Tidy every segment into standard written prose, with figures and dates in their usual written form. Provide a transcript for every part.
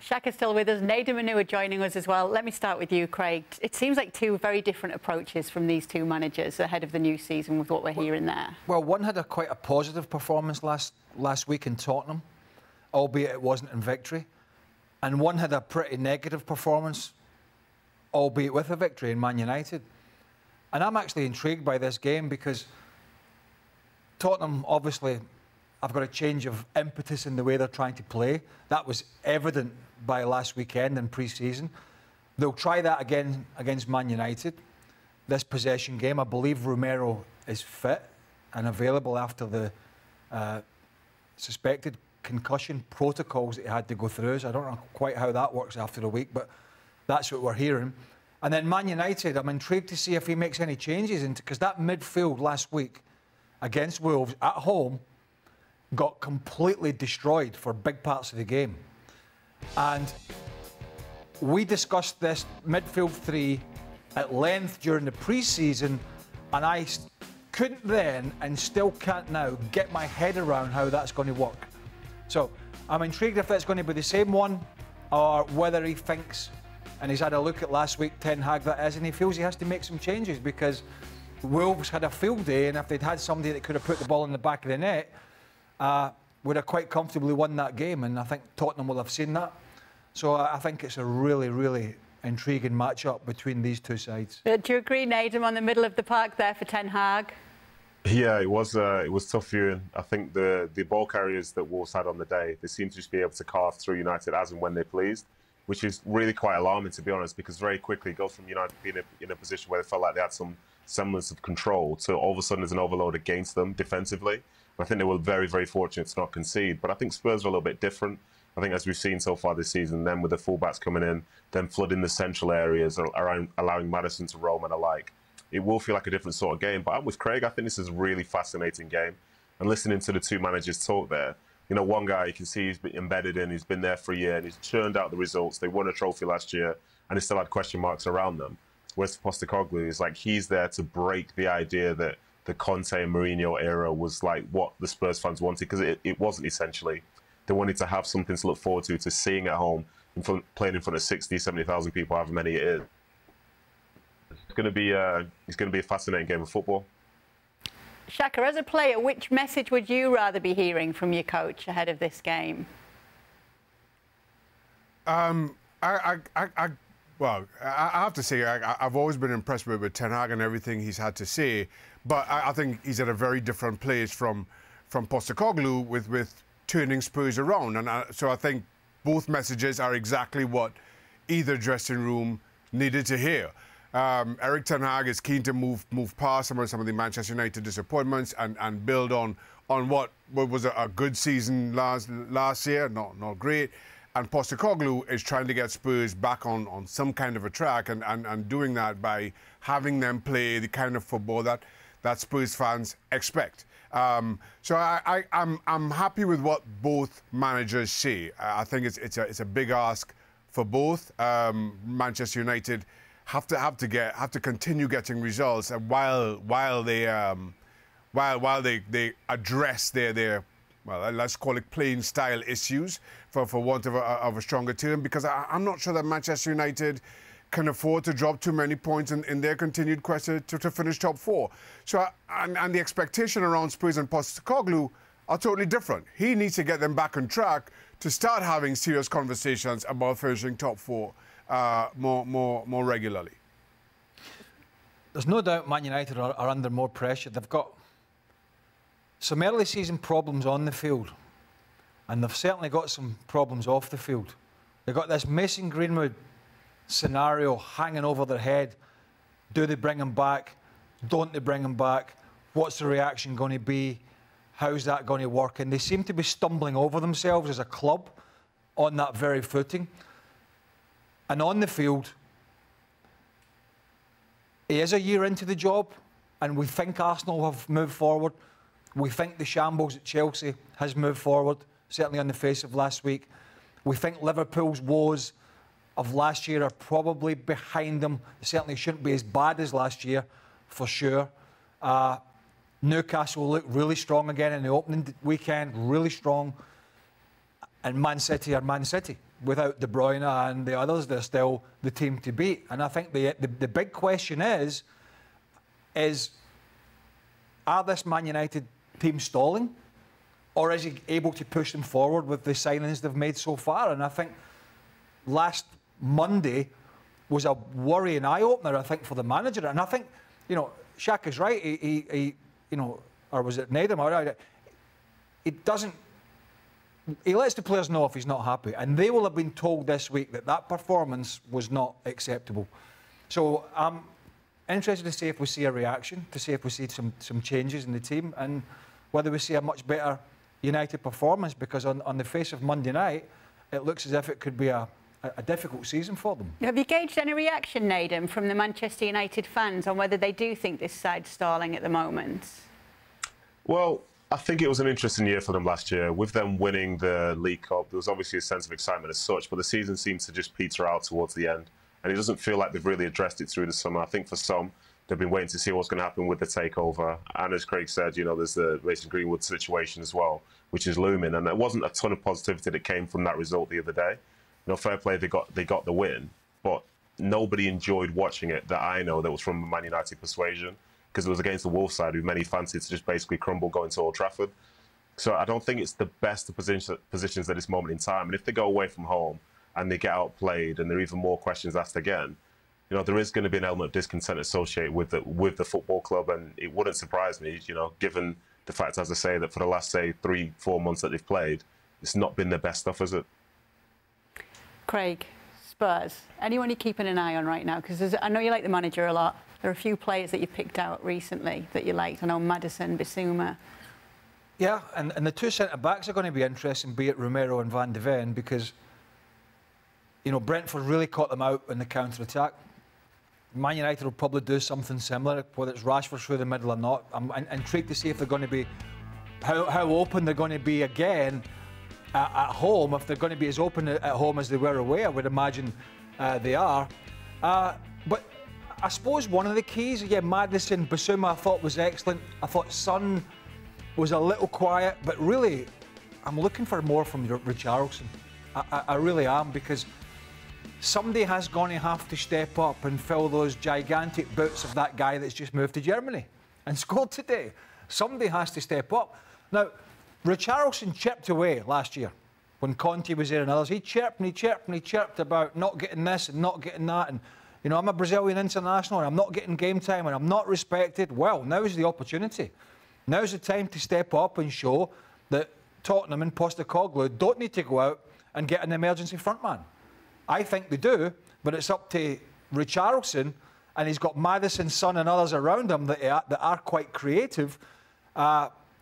Shaka's still with us. Nedum and Onuoha joining us as well. Let me start with you, Craig. It seems like two very different approaches from these two managers ahead of the new season with what we're hearing there. Well, one had quite a positive performance last week in Tottenham, albeit it wasn't in victory. And one had a pretty negative performance, albeit with a victory in Man United. And I'm actually intrigued by this game because Tottenham, obviously, have got a change of impetus in the way they're trying to play. That was evident by last weekend in pre-season. They'll try that again against Man United, this possession game. I believe Romero is fit and available after the suspected concussion protocols that he had to go through. So I don't know quite how that works after a week, but that's what we're hearing. And then Man United, I'm intrigued to see if he makes any changes, because that midfield last week against Wolves at home got completely destroyed for big parts of the game. And we discussed this midfield three at length during the pre-season, and I couldn't then and still can't now get my head around how that's going to work. So I'm intrigued if that's going to be the same one or whether he thinks, and he's had a look at last week, Ten Hag that is, and he feels he has to make some changes because Wolves had a field day, and if they'd had somebody that could have put the ball in the back of the net, would have quite comfortably won that game, and I think Tottenham will have seen that. So I think it's a really, really intriguing match-up between these two sides. Do you agree, Nedum, on the middle of the park there for Ten Hag? Yeah, it was tough viewing. I think the ball carriers that Wolves had on the day, they seem to just be able to carve through United as and when they pleased, which is really quite alarming, to be honest, because very quickly it goes from United being in a position where they felt like they had some semblance of control to all of a sudden there's an overload against them defensively. I think they were very, very fortunate to not concede. But I think Spurs are a little bit different. I think as we've seen so far this season, then with the fullbacks coming in, then flooding the central areas, allowing Maddison to roam and alike, it will feel like a different sort of game. But I'm with Craig. I think this is a really fascinating game. And listening to the two managers talk there, you know, one guy you can see he's been embedded in, he's been there for a year, and he's churned out the results. They won a trophy last year, and they still had question marks around them. Whereas Postecoglou is like he's there to break the idea that the Conte and Mourinho era was like what the Spurs fans wanted, because it wasn't essentially. They wanted to have something to look forward to seeing at home, playing in front of 60, 70,000 people, however many it is. It's going to be a fascinating game of football. Shaka, as a player, which message would you rather be hearing from your coach ahead of this game? Well, I have to say, I've always been impressed with Ten Hag and everything he's had to say, but I think he's at a very different place from Postecoglou with turning Spurs around. And so I think both messages are exactly what either dressing room needed to hear. Erik Ten Hag is keen to move past some of the Manchester United disappointments and build on what was a good season last year, not great. And Postecoglou is trying to get Spurs back on some kind of a track and doing that by having them play the kind of football that Spurs fans expect. So I'm happy with what both managers say. I think it's a big ask for both. Manchester United have to continue getting results, and while they address their well, let's call it playing style issues, for want of a stronger term, because I'm not sure that Manchester United can afford to drop too many points in their continued quest to finish top four. So, and the expectation around Spurs and Postecoglou are totally different. He needs to get them back on track to start having serious conversations about finishing top four more regularly. There's no doubt Man United are under more pressure. They've got some early season problems on the field, and they've certainly got some problems off the field. They've got this Mason Greenwood scenario hanging over their head. Do they bring him back? Don't they bring him back? What's the reaction going to be? How's that going to work? And they seem to be stumbling over themselves as a club on that very footing. And on the field, he is a year into the job, and we think Arsenal have moved forward. We think the shambles at Chelsea has moved forward, certainly on the face of last week. We think Liverpool's woes of last year are probably behind them. They certainly shouldn't be as bad as last year, for sure. Newcastle looked really strong again in the opening weekend, really strong. And Man City are Man City. Without De Bruyne and the others, they're still the team to beat. And I think the big question is are this Man United team stalling? Or is he able to push them forward with the signings they've made so far? And I think last Monday was a worrying eye-opener, I think, for the manager. And I think, you know, Shaka's right. He you know, or was it Nedum? He lets the players know if he's not happy. And they will have been told this week that performance was not acceptable. So I'm interested to see if we see a reaction, to see if we see some changes in the team, and whether we see a much better United performance, because on the face of Monday night, it looks as if it could be a difficult season for them. Have you gauged any reaction, Nedum, from the Manchester United fans on whether they do think this side's stalling at the moment? Well, I think it was an interesting year for them last year. With them winning the League Cup, there was obviously a sense of excitement as such, but the season seems to just peter out towards the end. And it doesn't feel like they've really addressed it through the summer. I think for some, they've been waiting to see what's going to happen with the takeover. And as Craig said, you know, there's the Mason Greenwood situation as well, which is looming. And there wasn't a ton of positivity that came from that result the other day. You know, fair play, they got the win, but nobody enjoyed watching it that I know that was from a Man United persuasion, because it was against the Wolves side, who many fancied to just basically crumble going to Old Trafford. So I don't think it's the best of positions at this moment in time. And if they go away from home and they get outplayed and there are even more questions asked again, you know, there is going to be an element of discontent associated with the football club. And it wouldn't surprise me, you know, given the fact, as I say, that for the last, say, 3-4 months that they've played, it's not been their best stuff, has it? Craig, Spurs, anyone you're keeping an eye on right now? Because I know you like the manager a lot. There are a few players that you picked out recently that you liked. I know Maddison, Bissouma. Yeah, and the two centre-backs are going to be interesting, be it Romero and Van de Ven, because, you know, Brentford really caught them out in the counter-attack. Man United will probably do something similar, whether it's Rashford through the middle or not. I'm intrigued to see if they're going to be, how open they're going to be again at home. If they're going to be as open at home as they were away, I would imagine they are. But I suppose one of the keys, yeah, Maddison, Bissouma I thought was excellent. I thought Son was a little quiet, but really, I'm looking for more from Richarlison. I really am, because somebody has going to have to step up and fill those gigantic boots of that guy that's just moved to Germany and scored today. Somebody has to step up. Now, Richarlison chipped away last year when Conte was there and others. He chirped and he chirped and he chirped about not getting this and not getting that. And, you know, I'm a Brazilian international and I'm not getting game time and I'm not respected. Well, now's the opportunity. Now's the time to step up and show that Tottenham and Postecoglou don't need to go out and get an emergency frontman. I think they do, but it's up to Richarlison, and he's got Maddison, Son and others around him that are quite creative.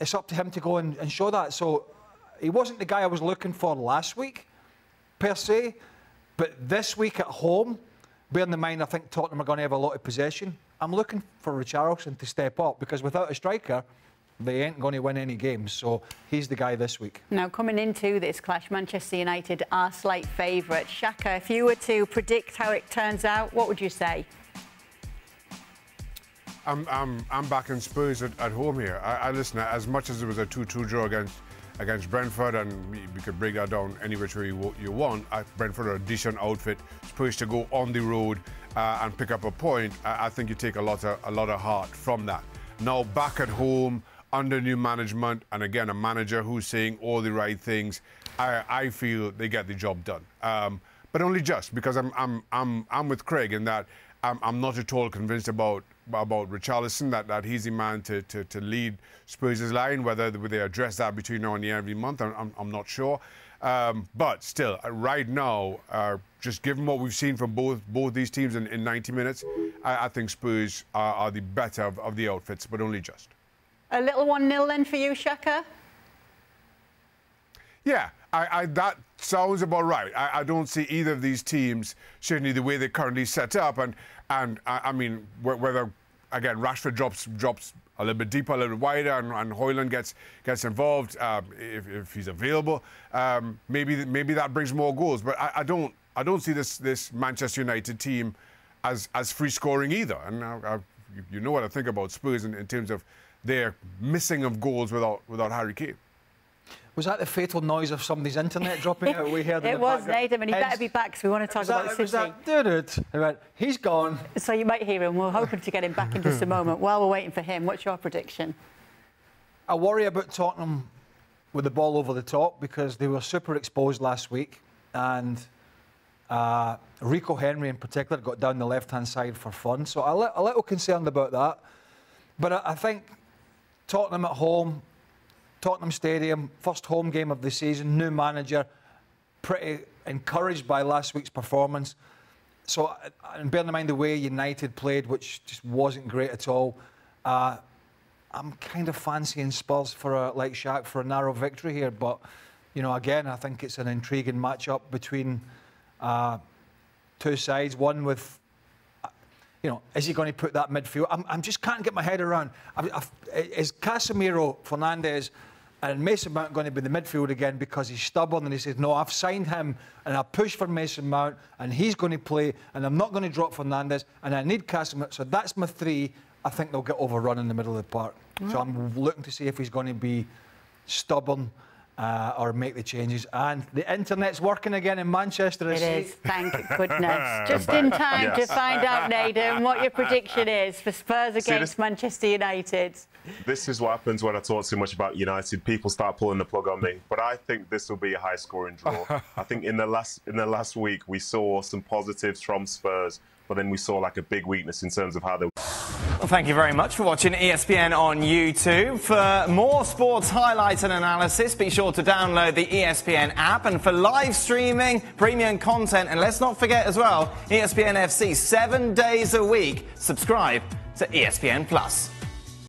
It's up to him to go and show that. So he wasn't the guy I was looking for last week, per se, but this week at home, bearing in mind I think Tottenham are going to have a lot of possession, I'm looking for Richarlison to step up, because without a striker, they ain't going to win any games. So he's the guy this week. Now, coming into this clash, Manchester United are slight favourites. Shaka, if you were to predict how it turns out, what would you say? I'm backing Spurs at home here. I listen, as much as it was a 2-2 draw against Brentford, and we could break that down any which way you want. Brentford are a decent outfit. Spurs to go on the road and pick up a point. I think you take a lot of heart from that. Now back at home, under new management, and again a manager who's saying all the right things, I feel they get the job done. But only just because I'm with Craig in that I'm not at all convinced about Richarlison, that he's the man to lead Spurs' line. Whether they address that between now and the end of the month, I'm not sure. But still, right now, just given what we've seen from both these teams in 90 minutes, I think Spurs are the better of the outfits, but only just. A little 1-0 then for you, Shaka? Yeah, that sounds about right. I don't see either of these teams, certainly the way they're currently set up, and I mean, whether, again, Rashford drops a little bit deeper, a little bit wider, and Højlund gets involved if he's available. Maybe that brings more goals, but I don't see this Manchester United team as free scoring either. And you know what I think about Spurs in terms of their missing of goals without Harry Kane. Was that the fatal noise of somebody's internet dropping out? We heard it was Nedum, and he better be back because we want to talk about City. He went, he's gone. So you might hear him. We're hoping to get him back in just a moment. While we're waiting for him, what's your prediction? I worry about Tottenham with the ball over the top because they were super exposed last week, and Rico Henry in particular got down the left-hand side for fun. So a little concerned about that. But I think Tottenham at home, Tottenham Stadium, first home game of the season, new manager, pretty encouraged by last week's performance. So, and bearing in mind the way United played, which just wasn't great at all, I'm kind of fancying Spurs for like Shaq for a narrow victory here. But, you know, again, I think it's an intriguing matchup between two sides. One with, you know, is he going to put that midfield? I just can't get my head around. Is Casemiro, Fernandes and Mason Mount going to be the midfield again because he's stubborn and he says, no, I've signed him and I push for Mason Mount and he's going to play and I'm not going to drop Fernandes and I need Casemiro. So that's my three. I think they'll get overrun in the middle of the park. So I'm looking to see if he's going to be stubborn or make the changes. And the internet's working again in Manchester. It is, thank goodness. Just in time to find out, Nedum, what your prediction is for Spurs against Manchester United. This is what happens when I talk too much about United. People start pulling the plug on me. But I think this will be a high-scoring draw. I think in the last week we saw some positives from Spurs, but then we saw like a big weakness in terms of how they. Well, thank you very much for watching ESPN on YouTube. For more sports highlights and analysis, be sure to download the ESPN app. And for live streaming, premium content, and let's not forget as well, ESPN FC 7 days a week. Subscribe to ESPN Plus.